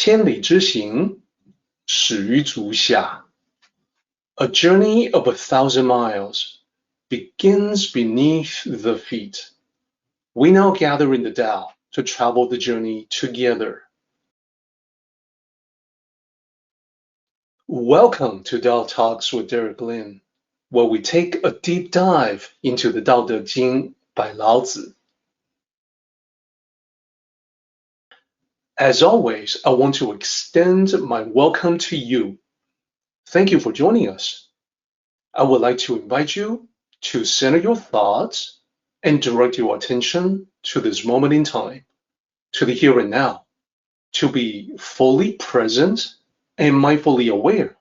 千里之行，始于足下。A journey of 1,000 miles begins beneath the feet. We now gather in the Tao to travel the journey together. Welcome to Tao Talks with Derek Lin, where we take a deep dive into the Tao Te Ching by Lao Tzu. As always, I want to extend my welcome to you. Thank you for joining us. I would like to invite you to center your thoughts and direct your attention to this moment in time, to the here and now, to be fully present and mindfully aware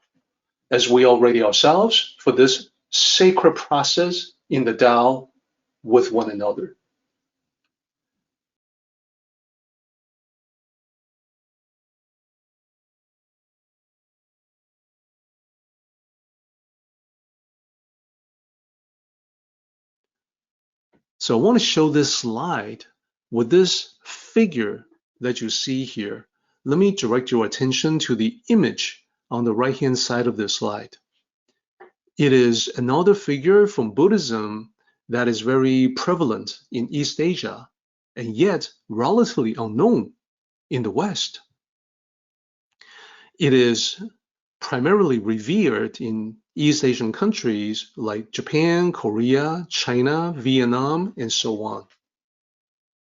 as we are ready ourselves for this sacred process in the Tao with one another. So I want to show this slide with this figure that you see here. Let me direct your attention to the image on the right-hand side of this slide. It is another figure from Buddhism that is very prevalent in East Asia and yet relatively unknown in the West. It is primarily revered in East Asian countries like Japan, Korea, China, Vietnam, and so on.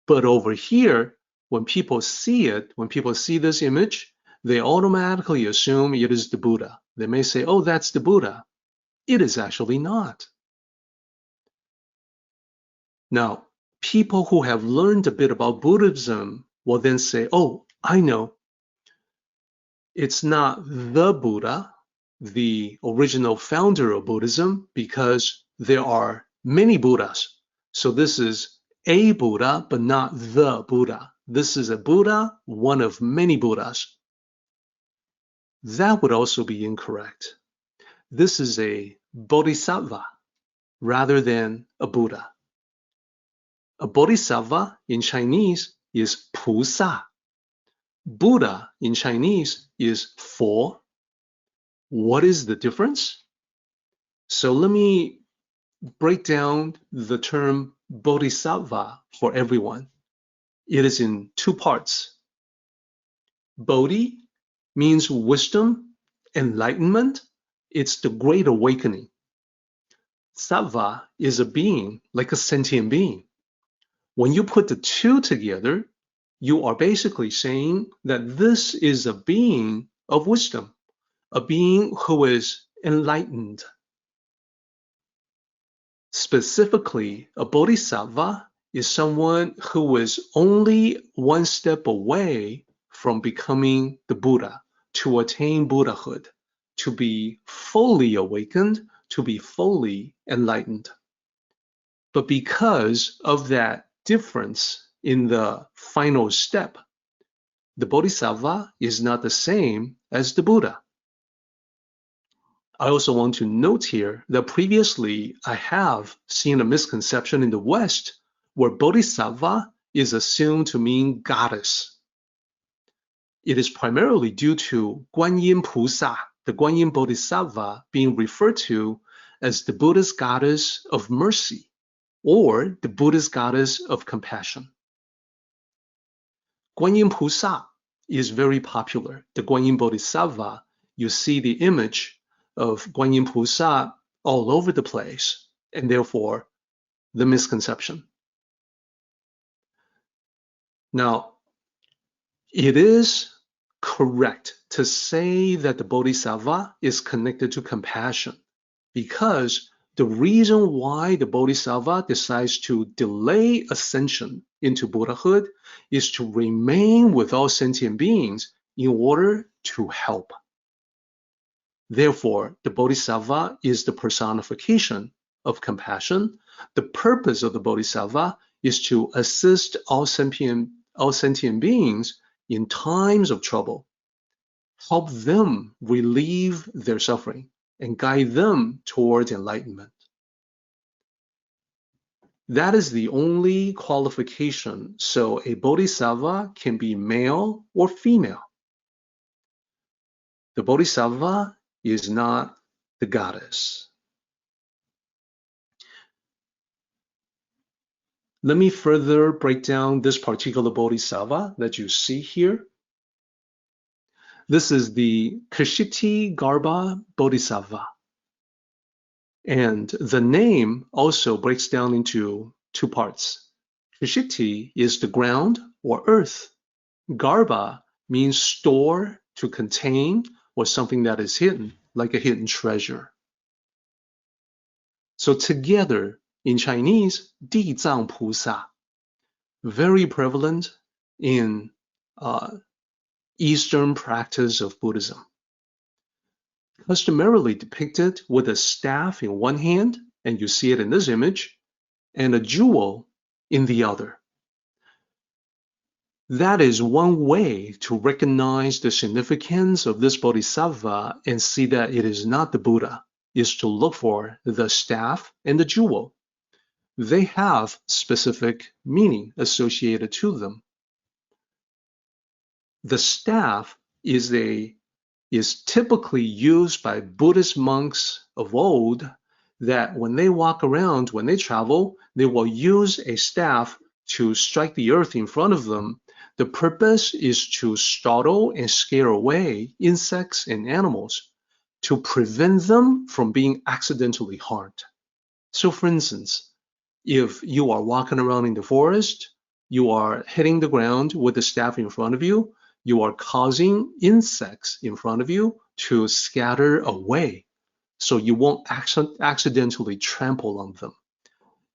But over here, when people see it, when people see this image, they automatically assume it is the Buddha. They may say, oh, that's the Buddha. It is actually not. Now, people who have learned a bit about Buddhism will then say, oh, I know. It's not the Buddha, the original founder of Buddhism, because there are many Buddhas. So this is a Buddha, but not the Buddha. This is a Buddha, one of many Buddhas. That would also be incorrect. This is a Bodhisattva rather than a Buddha. A Bodhisattva in Chinese is 菩萨. Buddha in Chinese is 佛. What is the difference? So let me break down the term Bodhisattva for everyone. It is in two parts. Bodhi means wisdom, enlightenment. It's the great awakening. Sattva is a being, like a sentient being. When you put the two together, you are basically saying that this is a being of wisdom, a being who is enlightened. Specifically, a bodhisattva is someone who is only one step away from becoming the Buddha, to attain Buddhahood, to be fully awakened, to be fully enlightened. But because of that difference in the final step, the bodhisattva is not the same as the Buddha. I also want to note here that previously I have seen a misconception in the West where bodhisattva is assumed to mean goddess. It is primarily due to Guanyin Pusa, the Guanyin Bodhisattva, being referred to as the Buddha's goddess of mercy or the Buddha's goddess of compassion. Guanyin Pusa is very popular. The Guanyin Bodhisattva, you see the image of Guanyin Pusa all over the place, and therefore the misconception. Now, it is correct to say that the Bodhisattva is connected to compassion, because the reason why the Bodhisattva decides to delay ascension into Buddhahood is to remain with all sentient beings in order to help. Therefore, the Bodhisattva is the personification of compassion. The purpose of the Bodhisattva is to assist all sentient beings in times of trouble, help them relieve their suffering, and guide them towards enlightenment. That is the only qualification. So a bodhisattva can be male or female. The Bodhisattva is not the goddess. Let me further break down this particular Bodhisattva that you see here. This is the Ksitigarbha Bodhisattva. And the name also breaks down into two parts. Kshiti is the ground or earth. Garbha means store, to contain, or something that is hidden, like a hidden treasure. So together, in Chinese, 地藏菩萨, very prevalent in Eastern practice of Buddhism. Customarily depicted with a staff in one hand, and you see it in this image, and a jewel in the other. That is one way to recognize the significance of this Bodhisattva and see that it is not the Buddha, is to look for the staff and the jewel. They have specific meaning associated to them. The staff is typically used by Buddhist monks of old, that when they walk around, when they travel, they will use a staff to strike the earth in front of them. The purpose is to startle and scare away insects and animals, to prevent them from being accidentally harmed. So for instance, if you are walking around in the forest, you are hitting the ground with the staff in front of you, you are causing insects in front of you to scatter away, so you won't accidentally trample on them.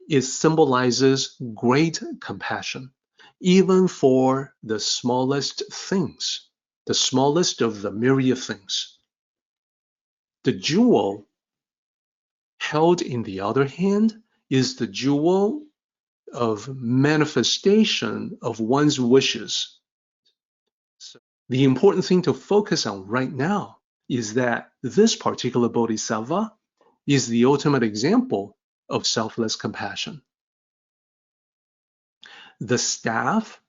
It symbolizes great compassion, even for the smallest things, the smallest of the myriad things. The jewel held in the other hand is the jewel of manifestation of one's wishes. So the important thing to focus on right now is that this particular Bodhisattva is the ultimate example of selfless compassion. The staff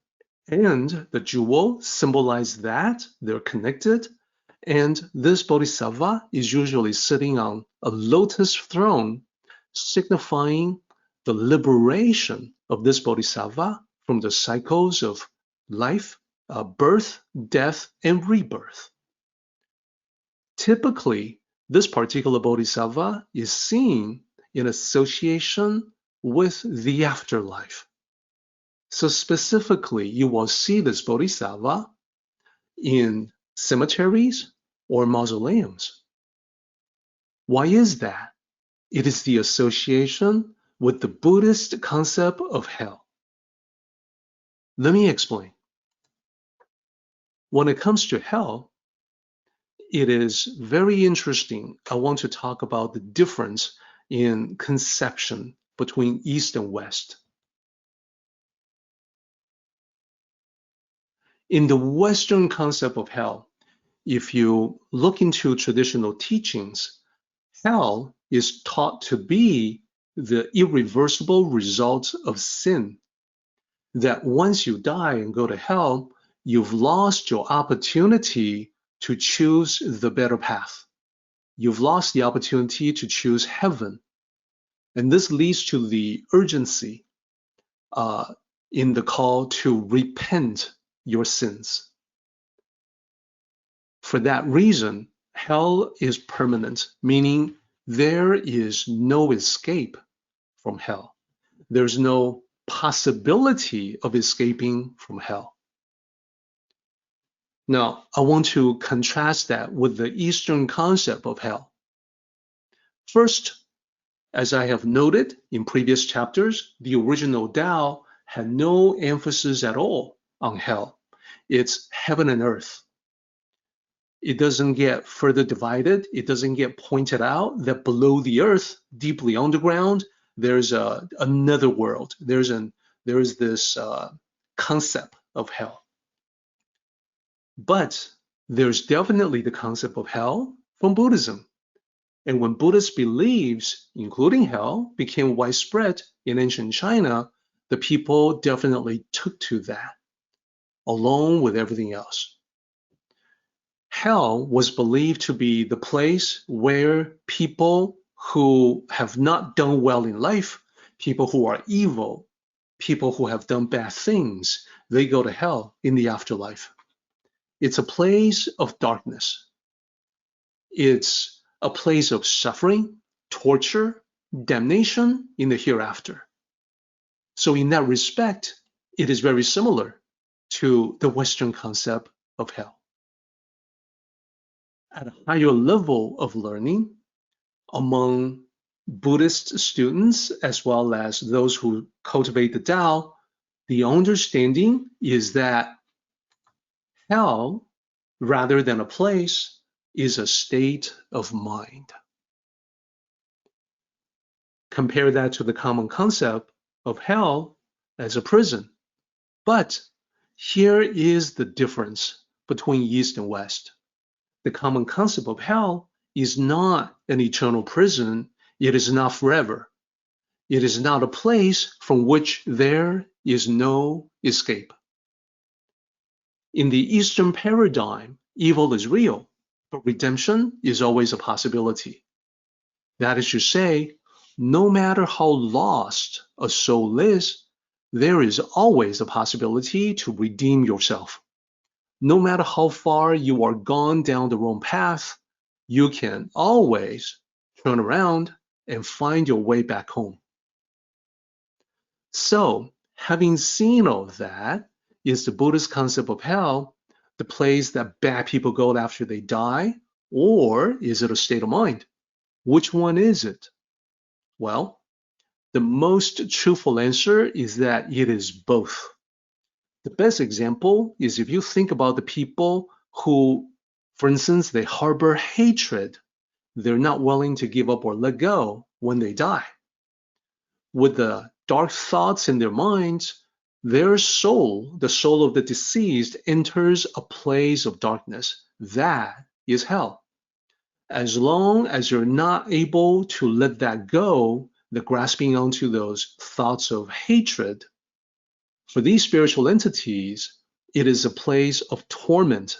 and the jewel symbolize that they're connected, and this Bodhisattva is usually sitting on a lotus throne, signifying the liberation of this Bodhisattva from the cycles of life, birth, death, and rebirth. Typically, this particular Bodhisattva is seen in association with the afterlife. So specifically, you will see this Bodhisattva in cemeteries or mausoleums. Why is that? It is the association with the Buddhist concept of hell. Let me explain. When it comes to hell, it is very interesting. I want to talk about the difference in conception between East and West. In the Western concept of hell, if you look into traditional teachings, hell is taught to be the irreversible result of sin. That once you die and go to hell, you've lost your opportunity to choose the better path. You've lost the opportunity to choose heaven. And this leads to the urgency in the call to repent your sins. For that reason, hell is permanent, meaning there is no escape from hell. There's no possibility of escaping from hell. Now, I want to contrast that with the Eastern concept of hell. First, as I have noted in previous chapters, the original Tao had no emphasis at all on hell. It's heaven and earth. It doesn't get further divided. It doesn't get pointed out that below the earth, deeply underground, there's another world. There is this concept of hell. But there's definitely the concept of hell from Buddhism. And when Buddhist beliefs, including hell, became widespread in ancient China, the people definitely took to that, along with everything else. hell was believed to be the place where people who have not done well in life, people who are evil, people who have done bad things, they go to hell in the afterlife. It's a place of darkness. It's a place of suffering, torture, damnation in the hereafter. So in that respect, it is very similar to the Western concept of hell. At a higher level of learning, among Buddhist students as well as those who cultivate the Tao, the understanding is that hell, rather than a place, is a state of mind. Compare that to the common concept of hell as a prison. But here is the difference between East and West. The common concept of hell is not an eternal prison. It is not forever. It is not a place from which there is no escape. In the Eastern paradigm, evil is real, but redemption is always a possibility. That is to say, no matter how lost a soul is, there is always a possibility to redeem yourself. No matter how far you are gone down the wrong path, you can always turn around and find your way back home. So, having seen all of that, is the Buddhist concept of hell the place that bad people go after they die, or is it a state of mind? Which one is it? Well, the most truthful answer is that it is both. The best example is if you think about the people who, for instance, they harbor hatred, they're not willing to give up or let go when they die. With the dark thoughts in their minds, their soul, the soul of the deceased, enters a place of darkness. That is hell. As long as you're not able to let that go, the grasping onto those thoughts of hatred, for these spiritual entities, it is a place of torment,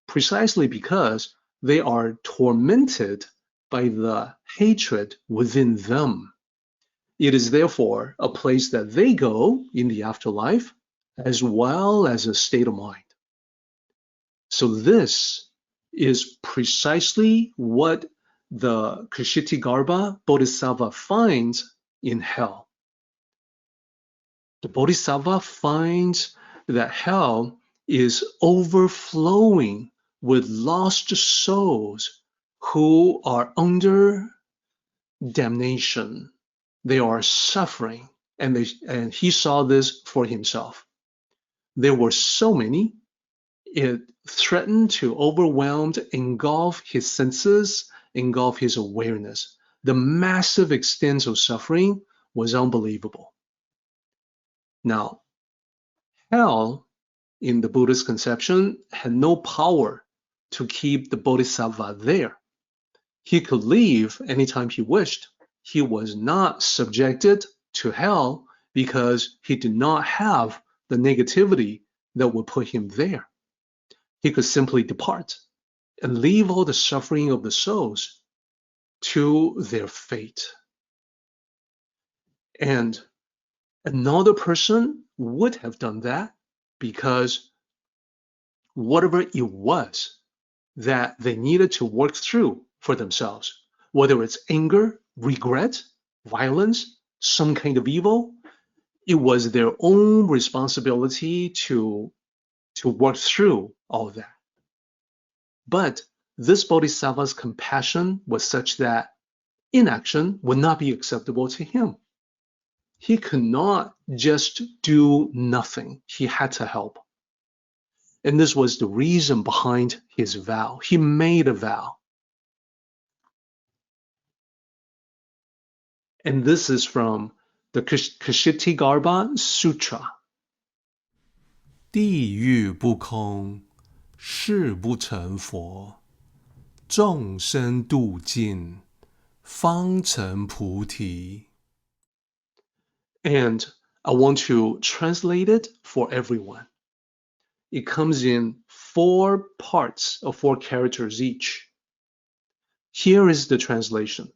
precisely because they are tormented by the hatred within them. It is therefore a place that they go in the afterlife, as well as a state of mind. So this is precisely what the Ksitigarbha Bodhisattva finds in hell. The Bodhisattva finds that hell is overflowing with lost souls who are under damnation. They are suffering, and he saw this for himself. There were so many, it threatened to overwhelm, engulf his senses, engulf his awareness. The massive extent of suffering was unbelievable. Now, hell, in the Buddhist conception, had no power to keep the Bodhisattva there. He could leave anytime he wished. He was not subjected to hell because he did not have the negativity that would put him there. He could simply depart and leave all the suffering of the souls to their fate. And another person would have done that because whatever it was that they needed to work through for themselves, whether it's anger, regret, violence, some kind of evil, it was their own responsibility to work through all that. But this Bodhisattva's compassion was such that inaction would not be acceptable to him. He could not just do nothing. He had to help. And this was the reason behind his vow. He made a vow. And this is from the Ksitigarbha Sutra. 地狱不空，誓不成佛。众生度尽，方成菩提。 And I want to translate it for everyone. it comes in 4 parts of 4 characters each. Here is the translation.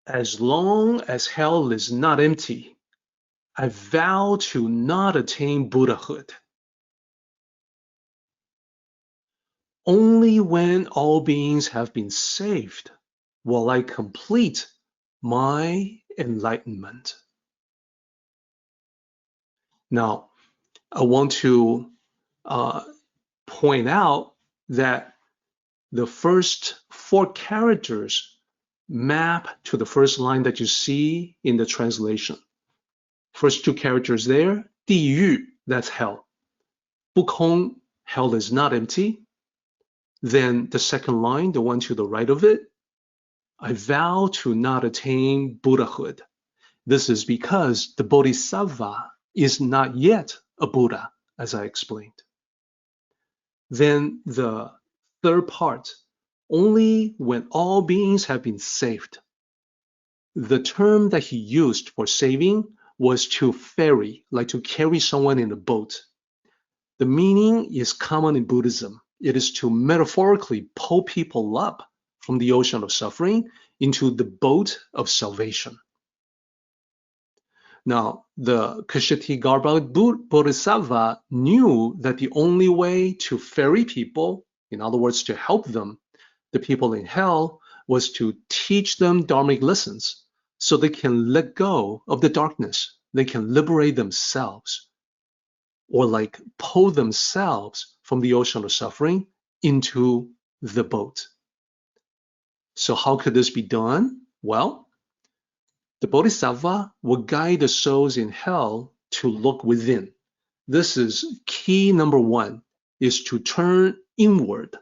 As long as hell is not empty, I vow to not attain Buddhahood. Only when all beings have been saved will I complete my enlightenment. Now, I want to point out that the first 4 characters map to the first line that you see in the translation. First 2 characters there, 地狱, that's hell. 不空, hell is not empty. Then the second line, the one to the right of it, I vow to not attain Buddhahood. This is because the Bodhisattva is not yet a Buddha, as I explained. Then the third part, only when all beings have been saved. The term that he used for saving was to ferry, like to carry someone in a boat. The meaning is common in Buddhism. It is to metaphorically pull people up from the ocean of suffering into the boat of salvation. Now, the Ksitigarbha Bodhisattva knew that the only way to ferry people, in other words, to help them, the people in hell, was to teach them Dharmic lessons so they can let go of the darkness. They can liberate themselves, or like pull themselves from the ocean of suffering into the boat. So how could this be done? Well, the Bodhisattva will guide the souls in hell to look within. This is key number 1, is to turn inward,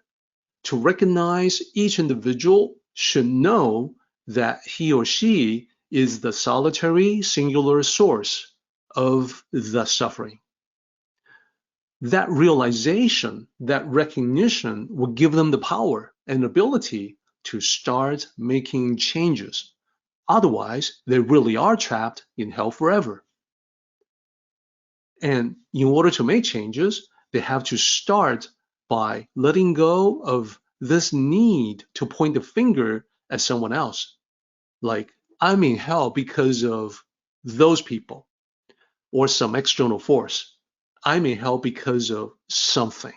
to recognize each individual should know that he or she is the solitary singular source of the suffering. That realization, that recognition will give them the power and ability to start making changes. Otherwise, they really are trapped in hell forever. And in order to make changes, they have to start by letting go of this need to point the finger at someone else. Like, I'm in hell because of those people or some external force. I'm in hell because of something.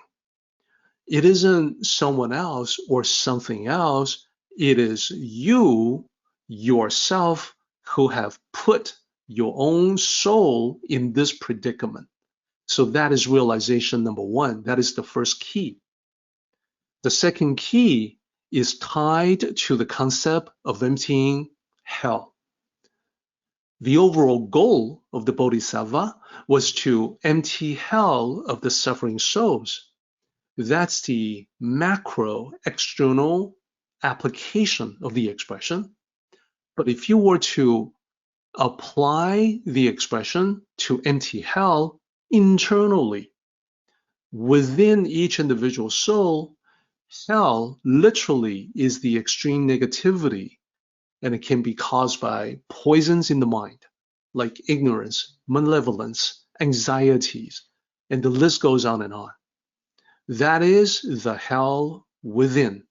It isn't someone else or something else. It is you, yourself, who have put your own soul in this predicament. So that is realization number 1. That is the first key. The second key is tied to the concept of emptying hell. The overall goal of the Bodhisattva was to empty hell of the suffering souls. That's the macro external application of the expression. But if you were to apply the expression to empty hell internally, within each individual soul, hell literally is the extreme negativity, and it can be caused by poisons in the mind, like ignorance, malevolence, anxieties, and the list goes on and on. That is the hell within.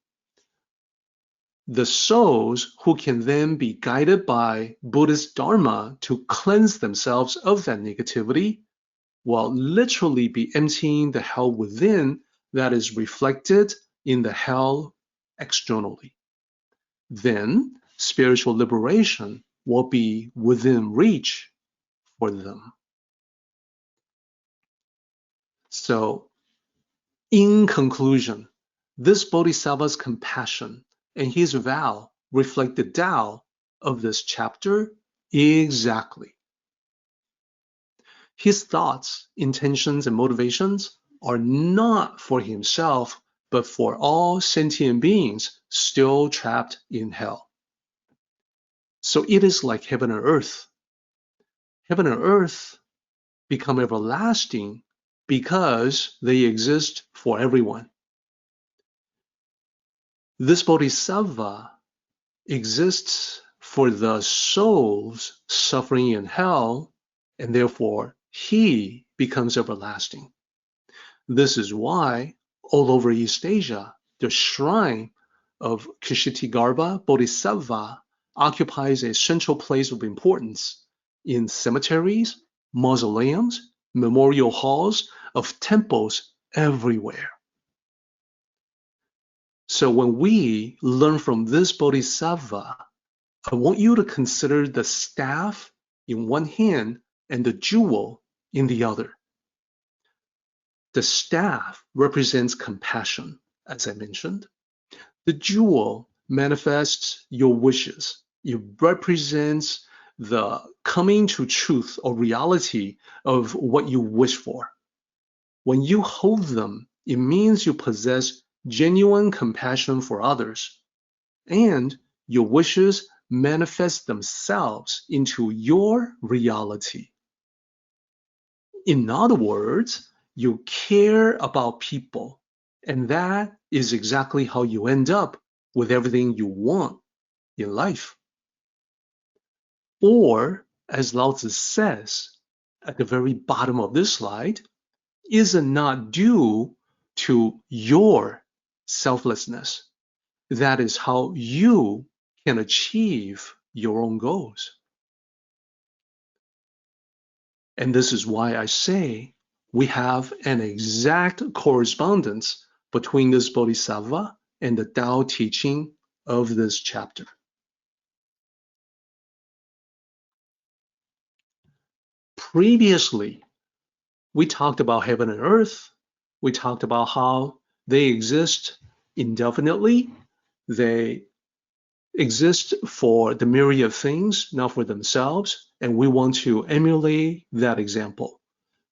The souls who can then be guided by Buddhist Dharma to cleanse themselves of that negativity will literally be emptying the hell within that is reflected in the hell externally. Then spiritual liberation will be within reach for them. So, in conclusion, this Bodhisattva's compassion and his vow reflect the Tao of this chapter exactly. His thoughts, intentions, and motivations are not for himself, but for all sentient beings still trapped in hell. So it is like heaven and earth. Heaven and earth become everlasting because they exist for everyone. This Bodhisattva exists for the souls suffering in hell and therefore he becomes everlasting. This is why all over East Asia, the shrine of Ksitigarbha Bodhisattva occupies a central place of importance in cemeteries, mausoleums, memorial halls of temples everywhere. So when we learn from this Bodhisattva, I want you to consider the staff in one hand and the jewel in the other. The staff represents compassion, as I mentioned. The jewel manifests your wishes. It represents the coming to truth or reality of what you wish for. When you hold them, it means you possess genuine compassion for others, and your wishes manifest themselves into your reality. In other words, you care about people, and that is exactly how you end up with everything you want in life. Or, as Lao Tzu says at the very bottom of this slide, is it not due to your selflessness? That is how you can achieve your own goals. And this is why I say we have an exact correspondence between this Bodhisattva and the Tao teaching of this chapter. Previously, we talked about heaven and earth. We talked about how they exist indefinitely. They exist for the myriad of things, not for themselves. And we want to emulate that example.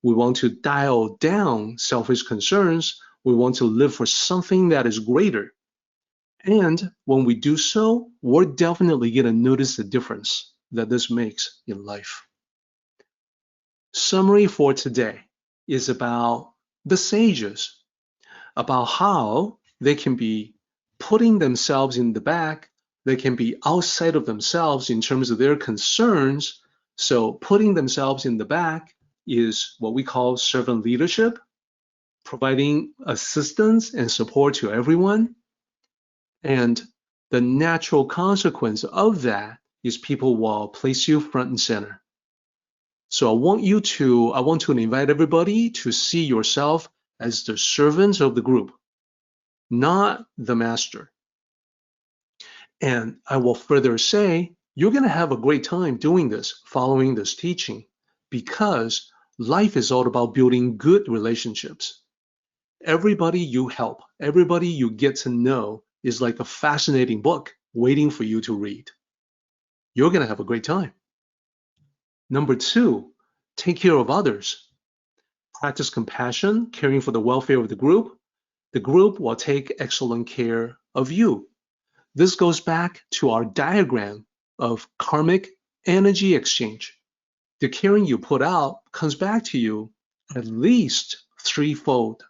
We want to dial down selfish concerns. We want to live for something that is greater. And when we do so, we're definitely going to notice the difference that this makes in life. Summary for today is about the sages, about how they can be putting themselves in the back, they can be outside of themselves in terms of their concerns. So putting themselves in the back is what we call servant leadership, providing assistance and support to everyone. And the natural consequence of that is people will place you front and center. So I want to invite everybody to see yourself as the servants of the group, not the master. And I will further say, you're going to have a great time doing this, following this teaching, because life is all about building good relationships. Everybody you help, everybody you get to know is like a fascinating book waiting for you to read. You're going to have a great time. Number 2, take care of others. Practice compassion, caring for the welfare of the group. The group will take excellent care of you. This goes back to our diagram of karmic energy exchange. The caring you put out comes back to you at least threefold.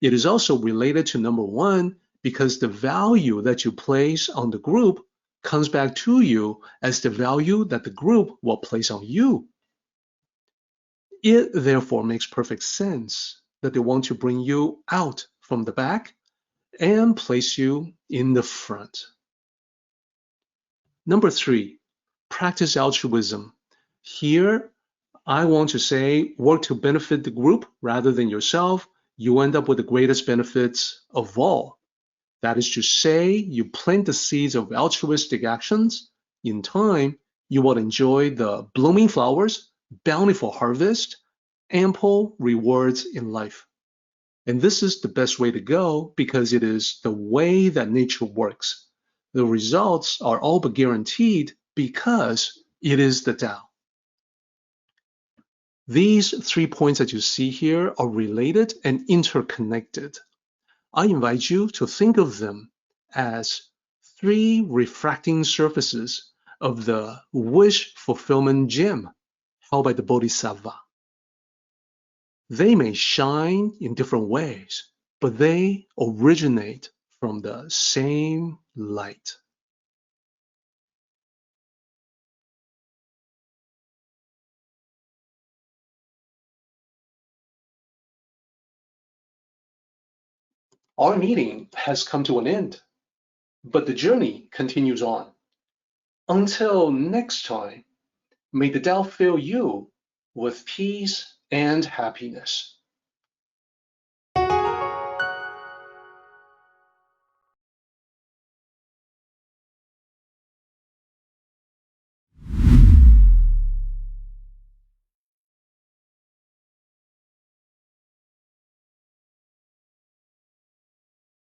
It is also related to number 1 because the value that you place on the group comes back to you as the value that the group will place on you. It therefore makes perfect sense that they want to bring you out from the back and place you in the front. Number 3, practice altruism. Here, I want to say work to benefit the group rather than yourself. You end up with the greatest benefits of all. That is to say, you plant the seeds of altruistic actions. In time, you will enjoy the blooming flowers, bountiful harvest, ample rewards in life. And this is the best way to go because it is the way that nature works. The results are all but guaranteed because it is the Tao. These 3 points that you see here are related and interconnected. I invite you to think of them as 3 refracting surfaces of the wish fulfillment gem held by the Bodhisattva. They may shine in different ways, but they originate from the same light. our meeting has come to an end, but the journey continues on. Until next time, may the Tao fill you with peace and happiness.